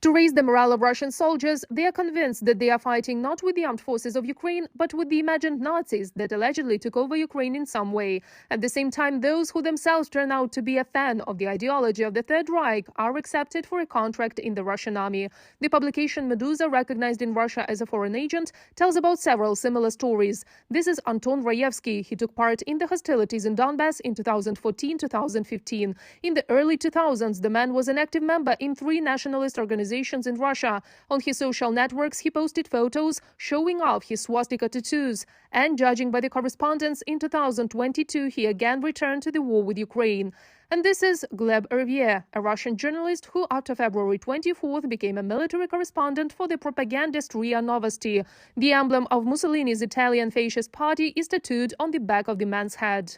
To raise the morale of Russian soldiers, they are convinced that they are fighting not with the armed forces of Ukraine, but with the imagined Nazis that allegedly took over Ukraine in some way. At the same time, those who themselves turn out to be a fan of the ideology of the Third Reich are accepted for a contract in the Russian army. The publication Medusa, recognized in Russia as a foreign agent, tells about several similar stories. This is Anton Rayevsky. He took part in the hostilities in Donbass in 2014-2015. In the early 2000s, the man was an active member in 3 nationalist organizations in Russia. On his social networks, he posted photos showing off his swastika tattoos. And judging by the correspondence, in 2022, he again returned to the war with Ukraine. And this is Gleb Hervier, a Russian journalist who, after February 24th, became a military correspondent for the propagandist RIA Novosti. The emblem of Mussolini's Italian fascist party is tattooed on the back of the man's head.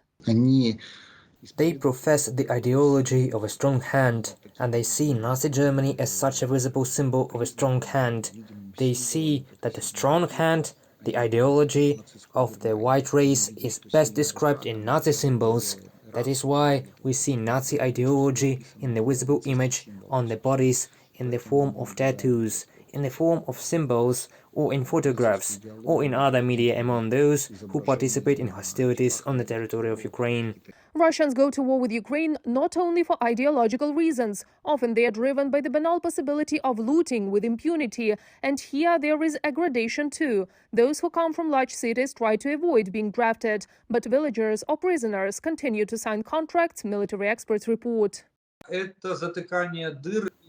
They profess the ideology of a strong hand, and they see Nazi Germany as such a visible symbol of a strong hand. They see that the strong hand, the ideology of the white race, is best described in Nazi symbols. That is why we see Nazi ideology in the visible image on the bodies, in the form of tattoos, in the form of symbols, or in photographs, or in other media among those who participate in hostilities on the territory of Ukraine. Russians go to war with Ukraine not only for ideological reasons. Often they are driven by the banal possibility of looting with impunity. And here there is a gradation too. Those who come from large cities try to avoid being drafted, but villagers or prisoners continue to sign contracts, military experts report.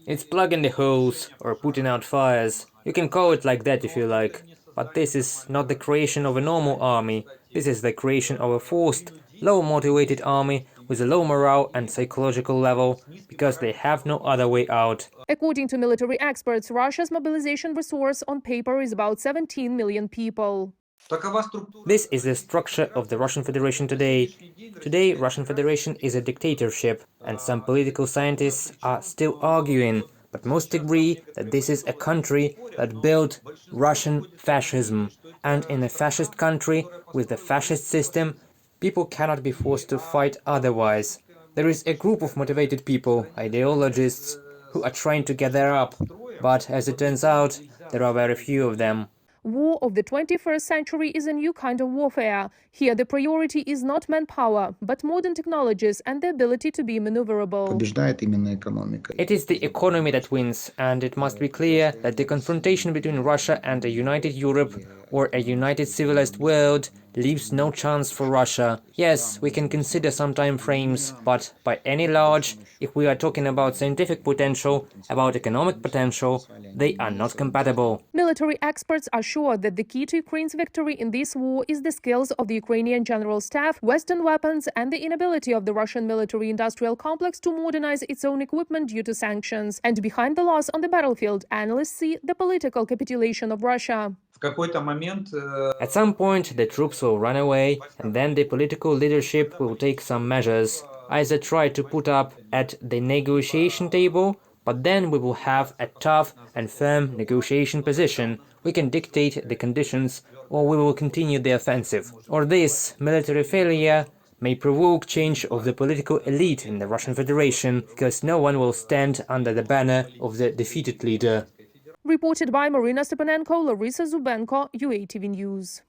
It's plugging the holes or putting out fires. You can call it like that if you like. But this is not the creation of a normal army. This is the creation of a forced, low-motivated army with a low morale and psychological level, because they have no other way out. According to military experts, Russia's mobilization resource on paper is about 17 million people. This is the structure of the Russian Federation today. Today, Russian Federation is a dictatorship, and some political scientists are still arguing, but most agree that this is a country that built Russian fascism. And in a fascist country with the fascist system, people cannot be forced to fight otherwise. There is a group of motivated people, ideologists, who are trying to gather up, but as it turns out, there are very few of them. War of the 21st century is a new kind of warfare. Here the priority is not manpower, but modern technologies and the ability to be maneuverable. It is the economy that wins, and it must be clear that the confrontation between Russia and a united Europe or a united civilized world leaves no chance for Russia. Yes, we can consider some time frames, but by any large, if we are talking about scientific potential, about economic potential, they are not compatible. Military experts are sure that the key to Ukraine's victory in this war is the skills of the Ukrainian general staff, Western weapons, and the inability of the Russian military-industrial complex to modernize its own equipment due to sanctions. And behind the loss on the battlefield, analysts see the political capitulation of Russia. At some point, the troops will run away, and then the political leadership will take some measures. Either try to put up at the negotiation table, but then we will have a tough and firm negotiation position. We can dictate the conditions, or we will continue the offensive. Or this military failure may provoke change of the political elite in the Russian Federation, because no one will stand under the banner of the defeated leader. Reported by Marina Stepanenko, Larissa Zubenko, UATV News.